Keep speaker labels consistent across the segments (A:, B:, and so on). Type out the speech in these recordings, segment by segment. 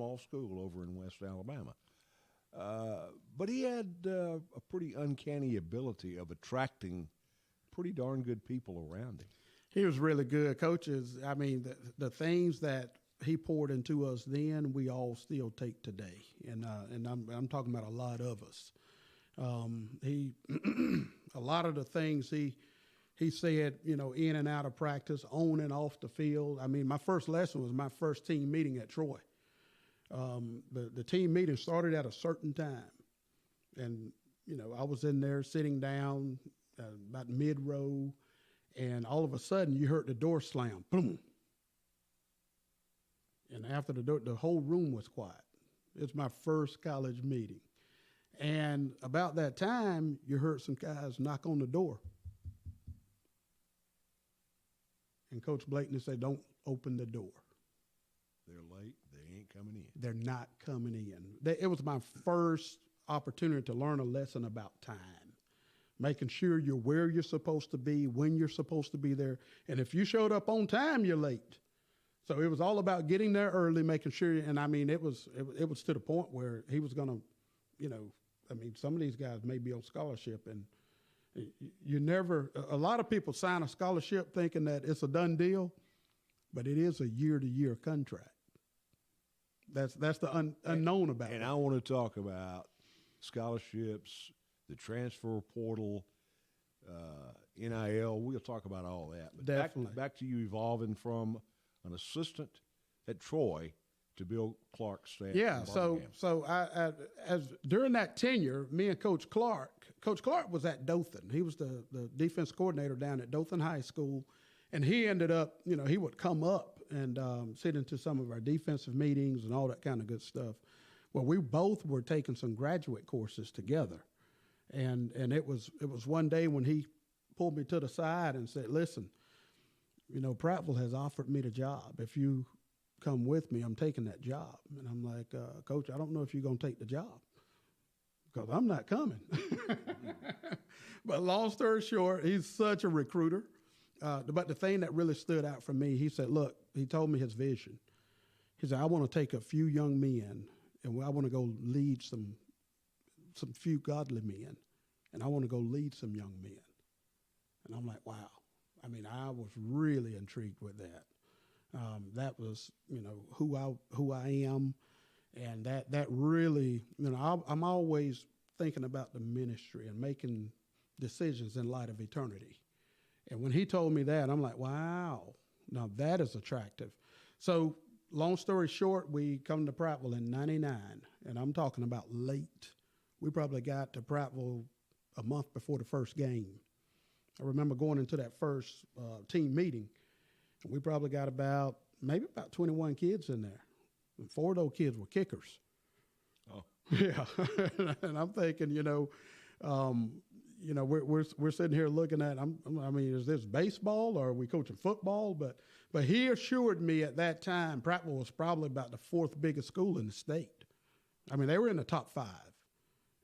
A: small school over in West Alabama. But he had a pretty uncanny ability of attracting pretty darn good people around him.
B: He was really good. Coaches, I mean, the things that he poured into us then, we all still take today. And I'm talking about a lot of us. He, a lot of the things he said, you know, in and out of practice, on and off the field. I mean, my first lesson was my first team meeting at Troy. The team meeting started at a certain time. And, you know, I was in there sitting down about mid-row, and all of a sudden you heard the door slam, boom. And after the door, the whole room was quiet. It's my first college meeting. And about that time, you heard some guys knock on the door. And Coach Blakeney said, don't open the door.
A: They're late. They ain't coming in.
B: They're not coming in. It was my first opportunity to learn a lesson about time, making sure you're where you're supposed to be, when you're supposed to be there. And if you showed up on time, you're late. So it was all about getting there early, making sure. And I mean, it was to the point where he was going to, you know, I mean, some of these guys may be on scholarship, and you never. A lot of people sign a scholarship thinking that it's a done deal, but it is a year-to-year contract. That's the unknown about it.
A: And I want to talk about scholarships, the transfer portal, NIL. We'll talk about all that. But
B: Definitely.
A: Back to you evolving from an assistant at Troy to Bill Clark's staff.
B: Yeah, so I as during that tenure, me and Coach Clark was at Dothan. He was the defense coordinator down at Dothan High School, and he ended up, you know, he would come up and sit into some of our defensive meetings and all that kind of good stuff. Well, we both were taking some graduate courses together, and it was one day when he pulled me to the side and said, "Listen, you know, Prattville has offered me the job. If you come with me, I'm taking that job." And I'm like, Coach, I don't know if you're going to take the job because I'm not coming. But long story short, he's such a recruiter. But the thing that really stood out for me, he said, look, he told me his vision. He said, I want to take a few young men and I want to go lead some few godly men, and I want to go lead some young men. And I'm like, wow. I mean, I was really intrigued with that. That was, you know, who I am, and that really, you know, I'm always thinking about the ministry and making decisions in light of eternity. And when he told me that, I'm like, wow, now that is attractive. So long story short, we come to Prattville in '99, and I'm talking about late. We probably got to Prattville a month before the first game. I remember going into that first team meeting, and we probably got maybe about 21 kids in there. And 4 of those kids were kickers.
A: Oh.
B: Yeah. And I'm thinking, we're sitting here looking at, I mean, is this baseball or are we coaching football? But he assured me at that time, Prattville was probably about the 4th biggest school in the state. I mean, they were in the top 5.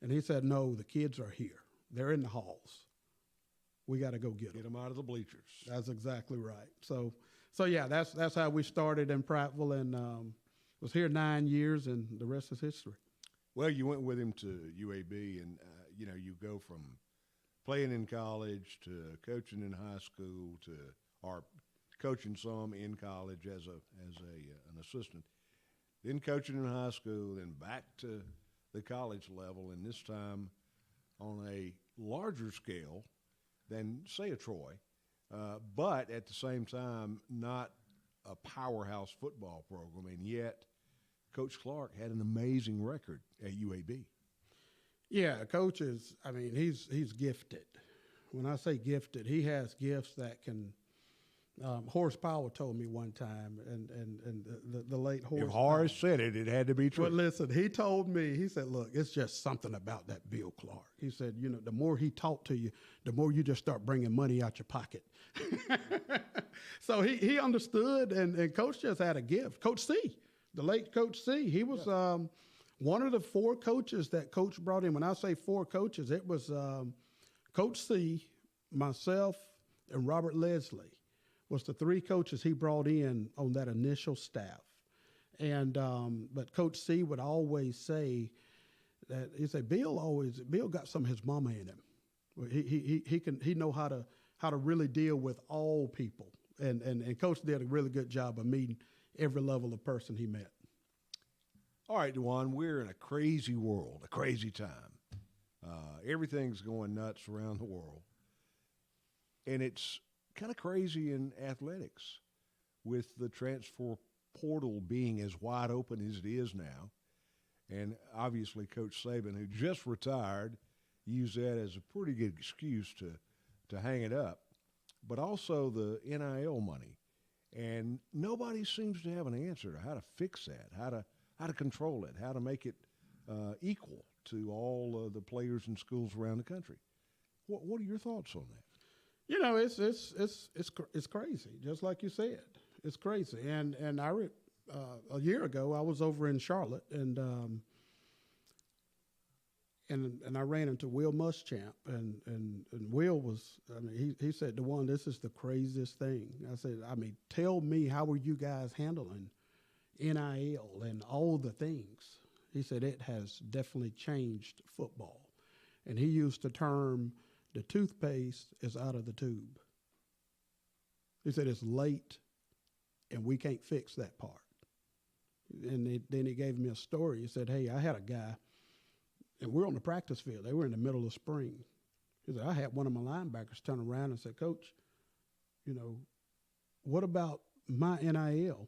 B: And he said, no, the kids are here. They're in the halls. We got to go get them.
A: Get them out of the bleachers.
B: That's exactly right. So yeah, that's how we started in Prattville, and was here 9 years, and the rest is history.
A: Well, you went with him to UAB, and you go from playing in college to coaching in high school or coaching some in college as an assistant, then coaching in high school, then back to the college level, and this time on a larger scale than, say, a Troy, but at the same time, not a powerhouse football program, and yet Coach Clark had an amazing record at UAB.
B: Yeah, Coach is, I mean, he's gifted. When I say gifted, he has gifts that can, Horace Powell told me one time, and the late Horace
A: If Horace
B: Powell,
A: said it had to be true.
B: But listen, he told me, he said, look, it's just something about that Bill Clark. He said, the more he talked to you, the more you just start bringing money out your pocket. So he understood, and Coach just had a gift. Coach C, the late Coach C, he was one of the 4 coaches that Coach brought in. When I say 4 coaches, it was Coach C, myself, and Robert Leslie was the 3 coaches he brought in on that initial staff. And but Coach C would always say that Bill got some of his mama in him. He know how to really deal with all people. And Coach did a really good job of meeting every level of person he met.
A: All right, DeJuan, we're in a crazy world, a crazy time. Everything's going nuts around the world. And it's kind of crazy in athletics with the transfer portal being as wide open as it is now. And obviously Coach Saban, who just retired, used that as a pretty good excuse to hang it up. But also the NIL money. And nobody seems to have an answer to how to fix that, how to control it, how to make it equal to all the players and schools around the country. What are your thoughts on that?
B: You know, it's crazy, just like you said. It's crazy. And a year ago, I was over in Charlotte, and I ran into Will Muschamp, and Will was, I mean, he said, DeJuan, this is the craziest thing. I said, I mean, tell me, how are you guys handling NIL and all the things? He said, it has definitely changed football. And he used the term, the toothpaste is out of the tube. He said, it's late, and we can't fix that part. And then he gave me a story. He said, hey, I had a guy, and we're on the practice field. They were in the middle of spring. He said, I had one of my linebackers turn around and said, Coach, you know, what about my NIL?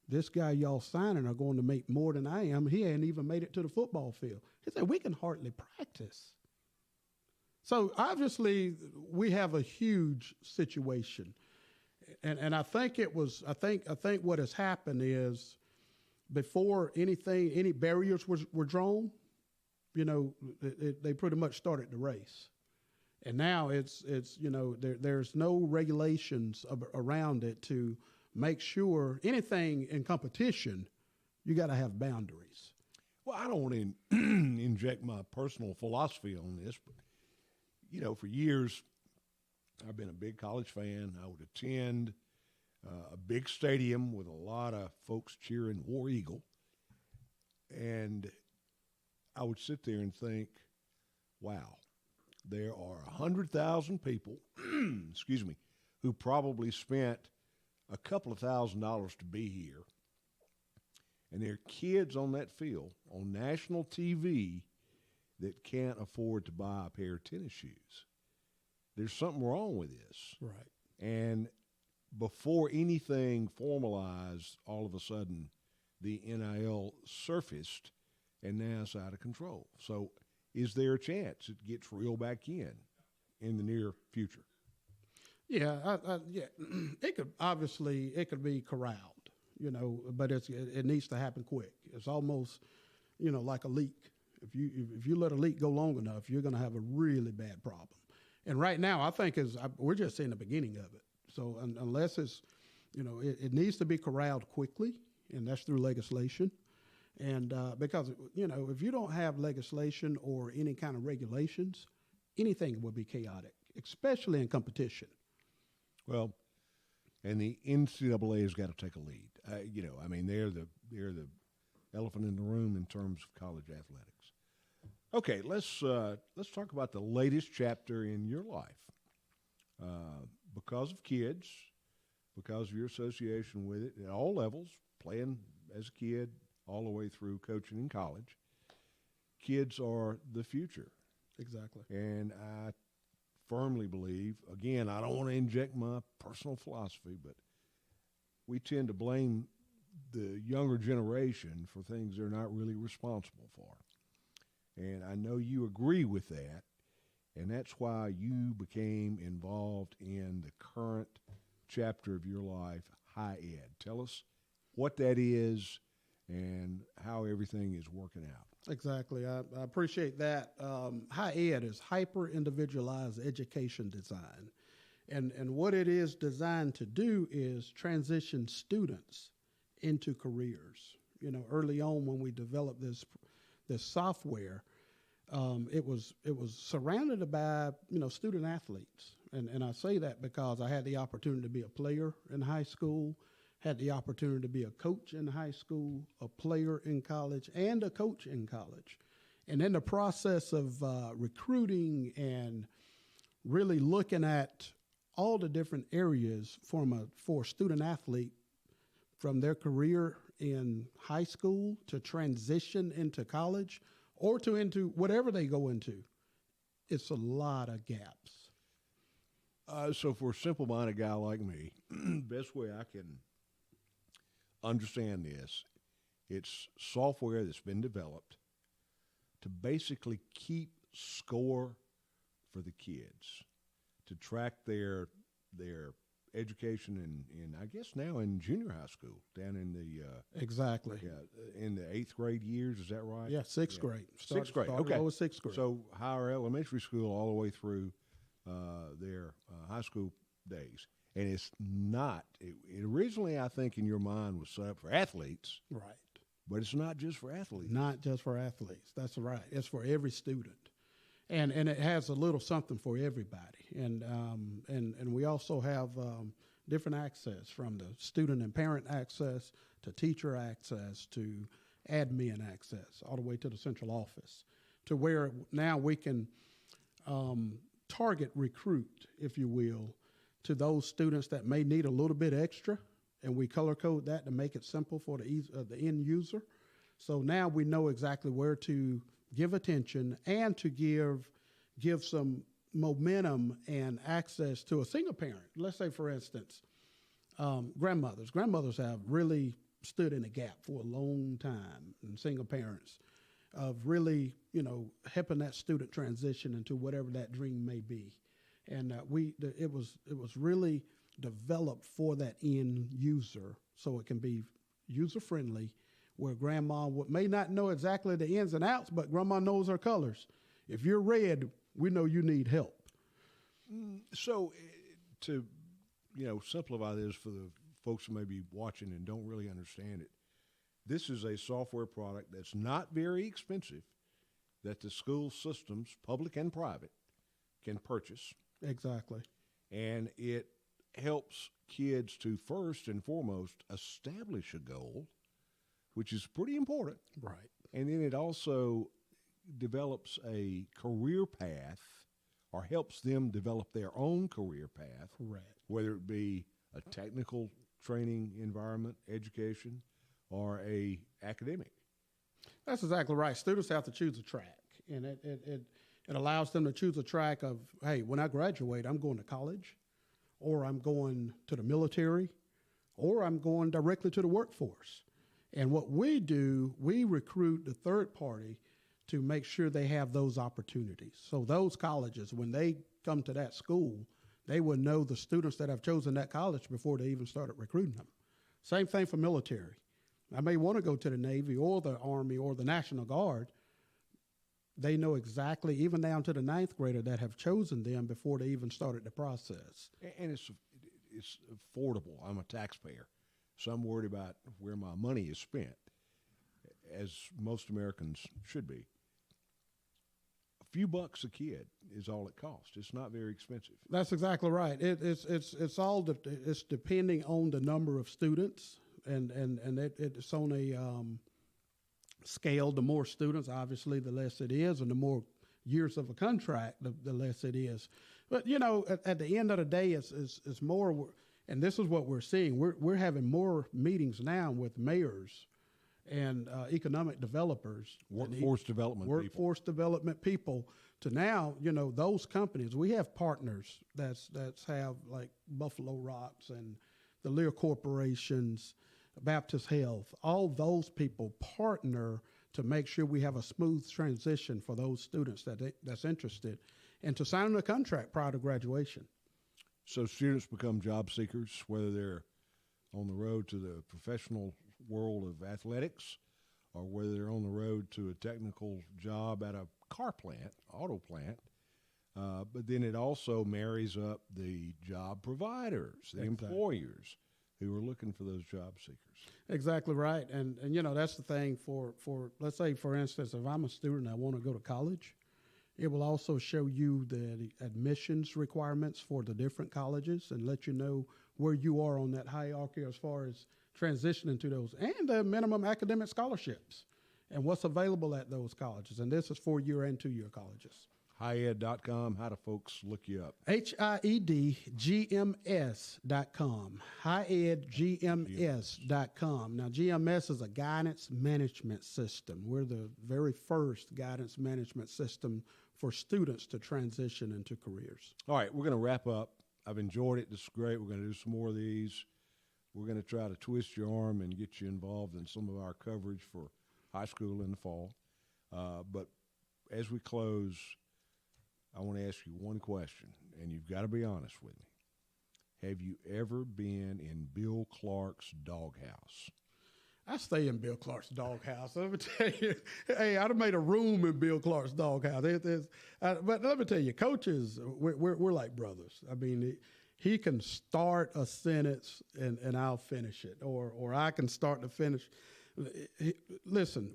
B: This guy y'all signing are going to make more than I am. He hadn't even made it to the football field. He said, we can hardly practice. So obviously we have a huge situation. And I think I think what has happened is before any barriers were drawn, you know, they pretty much started the race. And now it's you know, there's no regulations around it to make sure anything in competition, you got to have boundaries.
A: Well, I don't want to inject my personal philosophy on this, but, you know, for years, I've been a big college fan. I would attend a big stadium with a lot of folks cheering War Eagle. And I would sit there and think, wow, there are 100,000 people, excuse me, who probably spent a couple of $1,000s to be here. And there are kids on that field on national TV that can't afford to buy a pair of tennis shoes. There's something wrong with this.
B: Right.
A: And before anything formalized, all of a sudden the NIL surfaced, and now it's out of control. So is there a chance it gets reeled back in the near future?
B: Yeah, yeah. It could be corralled, you know, but it needs to happen quick. It's almost, you know, like a leak. If you let a leak go long enough, you're going to have a really bad problem. And right now, I think we're just seeing the beginning of it. So unless it's, you know, it needs to be corralled quickly, and that's through legislation. And because, you know, if you don't have legislation or any kind of regulations, anything will be chaotic, especially in competition.
A: Well, and the NCAA has got to take a lead. You know, I mean, they're the elephant in the room in terms of college athletics. Okay, let's talk about the latest chapter in your life. Because of kids, because of your association with it at all levels, playing as a kid all the way through coaching in college, kids are the future.
B: Exactly.
A: And I firmly believe, again, I don't want to inject my personal philosophy, but we tend to blame the younger generation for things they're not really responsible for. And I know you agree with that, and that's why you became involved in the current chapter of your life, High Ed. Tell us what that is and how everything is working out.
B: Exactly. I appreciate that. High Ed is hyper-individualized education design. And what it is designed to do is transition students into careers. You know, early on when we developed this software, it was surrounded by, you know, student athletes. And I say that because I had the opportunity to be a player in high school, had the opportunity to be a coach in high school, a player in college, and a coach in college. And in the process of recruiting and really looking at all the different areas for a student athlete from their career in high school to transition into college or to into whatever they go into, it's a lot of gaps.
A: So for a simple-minded guy like me, best way I can understand this, it's software that's been developed to basically keep score for the kids, to track their education in I guess now in junior high school, down in the
B: Exactly.
A: in the 8th grade years. Is that right?
B: Yeah, sixth grade.
A: Sixth grade.
B: Started
A: Okay.
B: with sixth grade.
A: So higher elementary school all the way through their high school days. And it's not, it originally, I think, in your mind was set up for athletes,
B: Right.
A: but it's not just for athletes.
B: Not just for athletes. That's right. It's for every student. And it has a little something for everybody. And we also have different access, from the student and parent access to teacher access to admin access, all the way to the central office, to where now we can target recruit, if you will, to those students that may need a little bit extra, and we color code that to make it simple for the end user. So now we know exactly where to give attention and to give some momentum and access to a single parent. Let's say, for instance, grandmothers. Grandmothers have really stood in a gap for a long time, and single parents, of really, helping that student transition into whatever that dream may be. And it was really developed for that end user, so it can be user friendly, where grandma may not know exactly the ins and outs, but grandma knows her colors. If you're red, we know you need help.
A: So to, simplify this for the folks who may be watching and don't really understand it, this is a software product that's not very expensive, that the school systems, public and private, can purchase.
B: Exactly.
A: And it helps kids to first and foremost establish a goal, which is pretty important.
B: Right.
A: And then it also develops a career path, or helps them develop their own career path.
B: Correct.
A: Whether it be a technical training environment, education, or a academic.
B: That's exactly right. Students have to choose a track, and it allows them to choose a track of, hey, when I graduate, I'm going to college, or I'm going to the military, or I'm going directly to the workforce. And what we do, we recruit the third party to make sure they have those opportunities. So those colleges, when they come to that school, they will know the students that have chosen that college before they even started recruiting them. Same thing for military. I may want to go to the Navy or the Army or the National Guard. They know exactly, even down to the 9th grader, that have chosen them before they even started the process.
A: And it's affordable. I'm a taxpayer, so I'm worried about where my money is spent, as most Americans should be. A few bucks a kid is all it costs. It's not very expensive.
B: That's exactly right. It's depending on the number of students, and it's on a scale. The more students, obviously, the less it is, and the more years of a contract, the less it is. But at the end of the day, it's more. And this is what we're seeing. We're having more meetings now with mayors and economic developers,
A: workforce development
B: people, to now, those companies. We have partners that's have like Buffalo Rocks and the Lear Corporations, Baptist Health. All those people partner to make sure we have a smooth transition for those students that's interested, and to sign a contract prior to graduation.
A: So students become job seekers, whether they're on the road to the professional world of athletics, or whether they're on the road to a technical job at a car plant, auto plant. But then it also marries up the job providers, the employers who are looking for those job seekers.
B: Exactly right. And that's the thing for let's say, for instance, if I'm a student, I want to go to college, it will also show you the admissions requirements for the different colleges and let you know where you are on that hierarchy as far as transitioning to those, and the minimum academic scholarships and what's available at those colleges. And this is 4-year and 2-year colleges.
A: HIED.com. How do folks look you up?
B: HIEDGMS.com. HIEDGMS.com. Now, GMS is a guidance management system. We're the very first guidance management system for students to transition into careers.
A: All right, we're going to wrap up. I've enjoyed it. This is great. We're going to do some more of these. We're going to try to twist your arm and get you involved in some of our coverage for high school in the fall. But as we close, I want to ask you one question, and you've got to be honest with me. Have you ever been in Bill Clark's doghouse?
B: I stay in Bill Clark's doghouse. Let me tell you, hey, I'd have made a room in Bill Clark's doghouse. But let me tell you, coaches, we're like brothers. I mean, he can start a sentence and I'll finish it, or I can start to finish. Listen,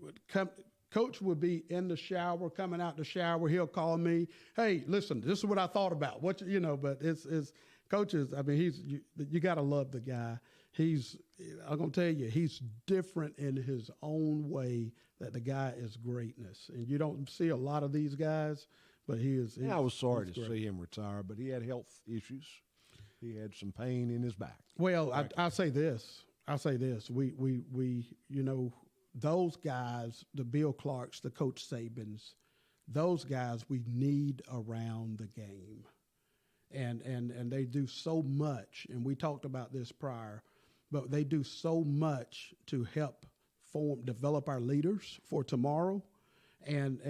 B: Coach would be in the shower, coming out the shower. He'll call me, hey, listen, this is what I thought about. But it's coaches. I mean, you got to love the guy. I'm going to tell you, he's different in his own way. That the guy is greatness, and you don't see a lot of these guys, but he is.
A: I was sorry to see him retire, but he had health issues. He had some pain in his back.
B: Well, I'll say this. We those guys, the Bill Clarks, the Coach Sabins, those guys we need around the game. And they do so much, and we talked about this prior, but they do so much to help develop our leaders for tomorrow. And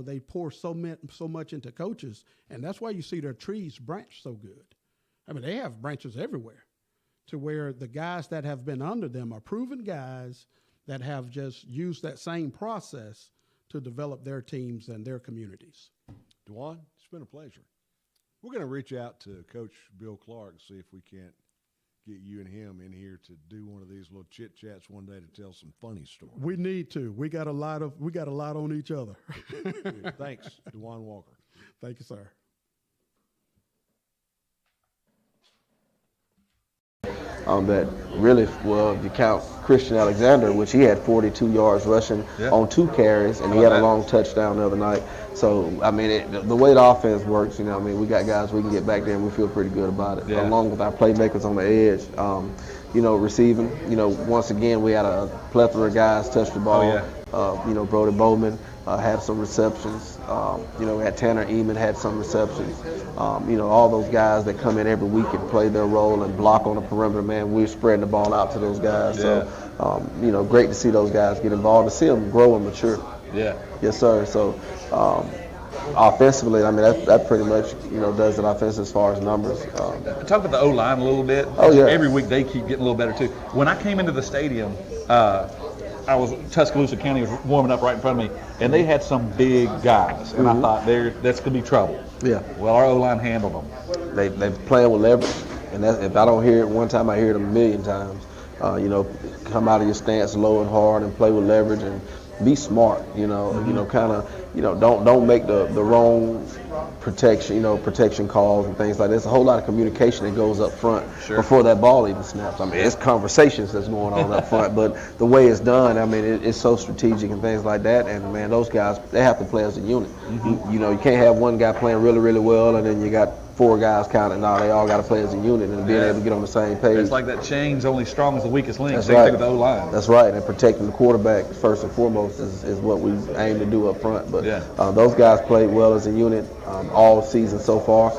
B: they pour so much into coaches, and that's why you see their trees branch so good. I mean, they have branches everywhere to where the guys that have been under them are proven guys that have just used that same process to develop their teams and their communities.
A: DeJuan, it's been a pleasure. We're going to reach out to Coach Bill Clark and see if we can't get you and him in here to do one of these little chit chats one day to tell some funny stories.
B: We need to. We got a lot on each other.
A: Thanks, DeJuan Walker.
B: Thank you, sir.
C: That really, well, if you count Christian Alexander, which he had 42 yards rushing on 2 carries, and he had a long touchdown the other night. So, I mean, the way the offense works, we got guys we can get back there and we feel pretty good about it, along with our playmakers on the edge. Receiving, once again, we had a plethora of guys touch the ball. Brody Bowman had some receptions. We had Tanner Eamon had some receptions. All those guys that come in every week and play their role and block on the perimeter, man, we're spreading the ball out to those guys. So, great to see those guys get involved, to see them grow and mature.
D: Yeah.
C: Yes, sir. So, offensively, I mean, that pretty much, does it offensively as far as numbers.
D: Talk about the O-line a little bit.
C: Oh, yeah.
D: Every week they keep getting a little better, too. When I came into the stadium, Tuscaloosa County was warming up right in front of me, and they had some big guys, and I thought that's going to be trouble.
C: Yeah.
D: Well, our O-line handled them.
C: They playing with leverage, and if I don't hear it one time, I hear it a million times. Come out of your stance low and hard and play with leverage and be smart. Don't make the wrong protection calls and things like that. There's a whole lot of communication that goes up front before that ball even snaps. I mean, it's conversations that's going on up front, but the way it's done, I mean, it's so strategic and things like that. And man, those guys, they have to play as a unit. You can't have one guy playing really, really well, and then you got 4 guys counting. No, they all got to play as a unit and being able to get on the same page.
D: It's like that chain's only strong as the weakest link.
C: That's
D: Same
C: right.
D: thing with the O-line.
C: That's right. And protecting the quarterback first and foremost is what we aim to do up front. But those guys played well as a unit all season so far.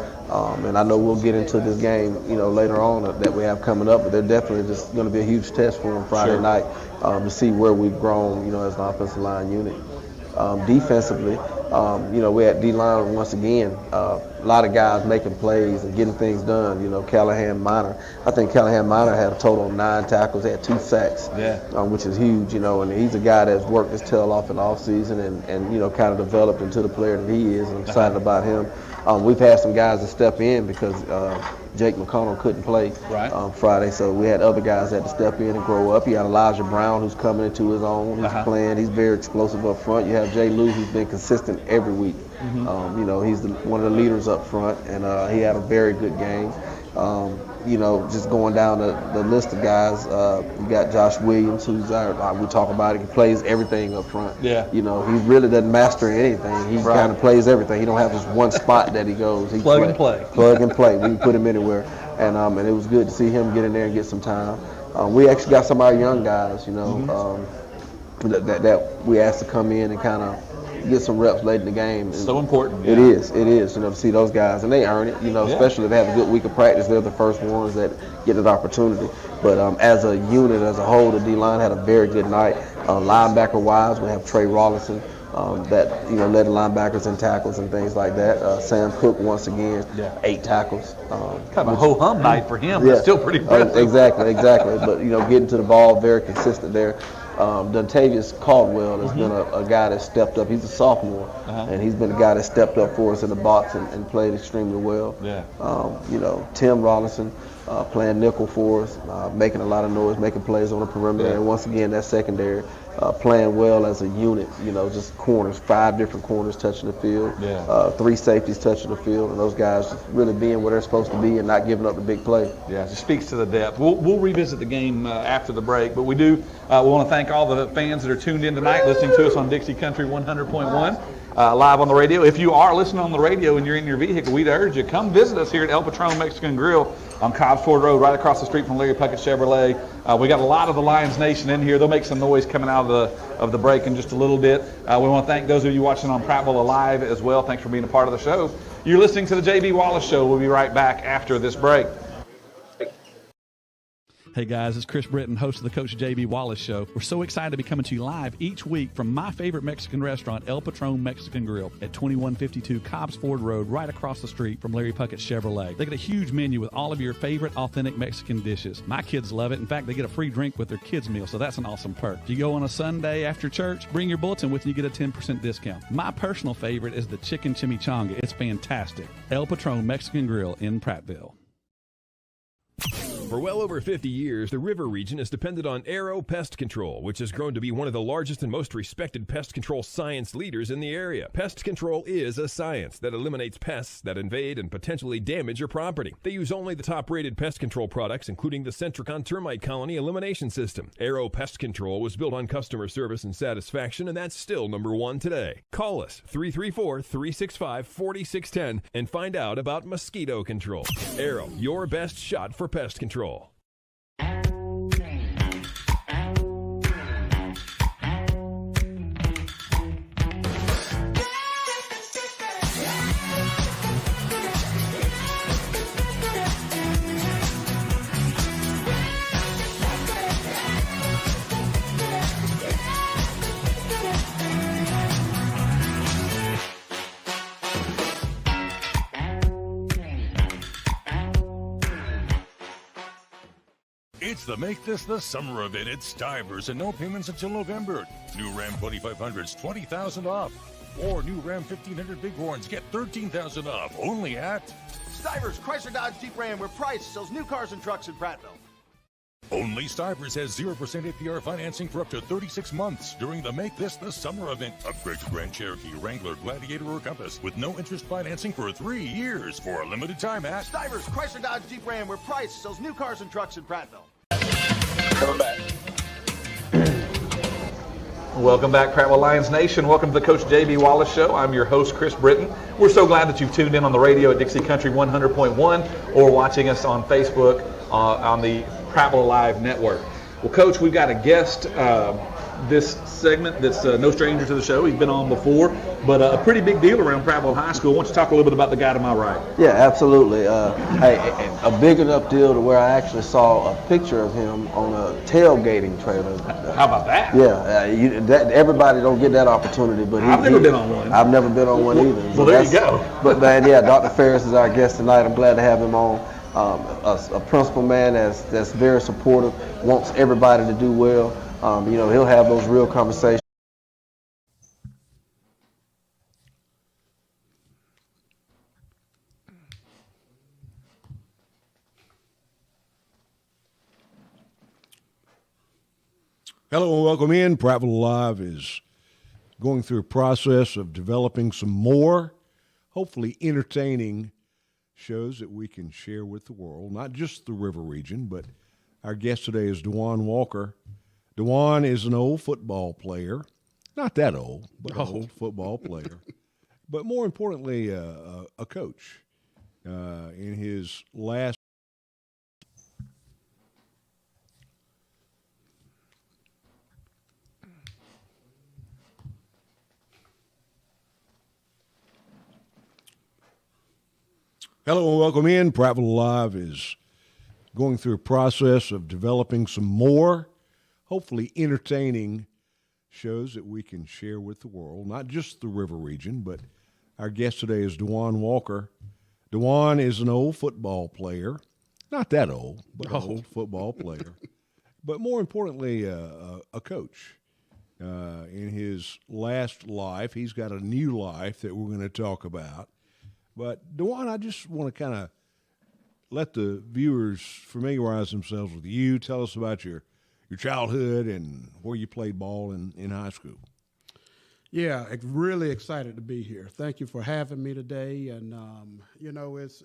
C: And I know we'll get into this game, later on that we have coming up. But they're definitely just going to be a huge test for them Friday night to see where we've grown, as an offensive line unit. Defensively, we had D-line once again. A lot of guys making plays and getting things done. Callahan Minor. I think Callahan Minor had a total of 9 tackles. He had 2 sacks, which is huge. And he's a guy that's worked his tail off in the offseason and kind of developed into the player that he is. And I'm excited about him. We've had some guys that step in because Jake McConnell couldn't play Friday, so we had other guys that had to step in and grow up. You had Elijah Brown, who's coming into his own. He's playing. He's very explosive up front. You have Jay Lou, who's been consistent every week. He's one of the leaders up front, and he had a very good game. You know, just going down the list of guys, you got Josh Williams, who's we talk about it, he plays everything up front.
D: Yeah.
C: You know, he really doesn't master anything. He kind of plays everything. He don't have just one spot that he goes. He
D: Plug and play.
C: Plug and play. We can put him anywhere. And it was good to see him get in there and get some time. We actually got some of our young guys, you know, that we asked to come in and kind of get some reps late in the game.
D: So important. Yeah.
C: It is, you know, to see those guys, and they earn it, you know, especially if they have a good week of practice. They're the first ones that get that opportunity. But as a unit, as a whole, the D-line had a very good night. Linebacker-wise, we have Trey Rollinson, that, you know, led the linebackers in tackles and things like that. Sam Cook, once again, 8 tackles.
D: Kind of a ho-hum night for him, but still pretty impressive.
C: Exactly. But, you know, getting to the ball, very consistent there. Dontavius Caldwell has been a guy that stepped up. He's a sophomore, and he's been a guy that stepped up for us in the box and played extremely well.
D: Yeah.
C: You know, Tim Rollinson playing nickel for us, making a lot of noise, making plays on the perimeter, and once again, that secondary playing well as a unit. You know, just corners, 5 different corners touching the field, 3 safeties touching the field, and those guys just really being where they're supposed to be and not giving up the big play.
D: Yeah, it just speaks to the depth. We'll revisit the game after the break, but we want to thank all the fans that are tuned in tonight, listening to us on Dixie Country 100.1. Live on the radio. If you are listening on the radio and you're in your vehicle, we'd urge you, come visit us here at El Patron Mexican Grill on Cobbs Ford Road, right across the street from Larry Puckett Chevrolet. We got a lot of the Lions Nation in here. They'll make some noise coming out of the break in just a little bit. We want to thank those of you watching on Prattville Live as well. Thanks for being a part of the show. You're listening to the J.B. Wallace Show. We'll be right back after this break. Hey guys, it's Chris Britton, host of the Coach J.B. Wallace Show. We're so excited to be coming to you live each week from my favorite Mexican restaurant, El Patron Mexican Grill, at 2152 Cobbs Ford Road, right across the street from Larry Puckett Chevrolet. They get a huge menu with all of your favorite authentic Mexican dishes. My kids love it. In fact, they get a free drink with their kids' meal, so that's an awesome perk. If you go on a Sunday after church, bring your bulletin with you, get a 10% discount. My personal favorite is the chicken chimichanga. It's fantastic. El Patron Mexican Grill in Prattville.
E: For well over 50 years, the river region has depended on Arrow Pest Control, which has grown to be one of the largest and most respected pest control science leaders in the area. Pest control is a science that eliminates pests that invade and potentially damage your property. They use only the top-rated pest control products, including the Centricon Termite Colony Elimination System. Arrow Pest Control was built on customer service and satisfaction, and that's still #1 today. Call us, 334-365-4610, and find out about mosquito control. Arrow, your best shot for pest control.
F: It's the Make This the Summer event at Stivers and no payments until November. New Ram 2500s, $20,000 off. Or new Ram 1500 Bighorns, get $13,000 off. Only at
G: Stivers, Chrysler Dodge Jeep Ram, where Price sells new cars and trucks in Prattville.
F: only Stivers has 0% APR financing for up to 36 months during the Make This the Summer event. Upgrade to Grand Cherokee, Wrangler, Gladiator, or Compass with no interest financing for 3 years for a limited time at
G: Stivers, Chrysler Dodge Jeep Ram, where Price sells new cars and trucks in Prattville.
H: Coming back.
D: Welcome back, Prattville Lions Nation. Welcome to the Coach J.B. Wallace Show. I'm your host, Chris Britton. We're so glad that you've tuned in on the radio at Dixie Country 100.1 or watching us on Facebook on the Prattville Live Network. Well, Coach, we've got a guest this segment that's no stranger to the show. He's been on before, but a pretty big deal around Prattville High School. Why don't you talk a little bit about the guy to my right?
C: Yeah, absolutely. A big enough deal to where I actually saw a picture of him on a tailgating trailer.
D: How about that?
C: Yeah, everybody don't get that opportunity, but
D: I've never been on one.
C: I've never been on one either.
D: Well, there you go.
C: But man, yeah, Dr. Ferris is our guest tonight. I'm glad to have him on. A principal man that's very supportive, wants everybody to do well. He'll have those real conversations.
A: Hello and welcome in. Prattville Live is going through a process of developing some more, hopefully entertaining shows that we can share with the world, not just the River region, but our guest today is DeJuan Walker. DeJuan is an old football player, not that old, but an old football player, but more importantly, a coach. In his last Hello and welcome in. Prattville Live is going through a process of developing some more, hopefully entertaining shows that we can share with the world, not just the River region, but our guest today is DeJuan Walker. DeJuan is an old football player, not that old, but an old football player, but more importantly, a coach. In his last life, he's got a new life that we're going to talk about. But, DeJuan, I just want to kind of let the viewers familiarize themselves with you. Tell us about your childhood and where you played ball in high school.
B: Yeah, really excited to be here. Thank you for having me today. And, it's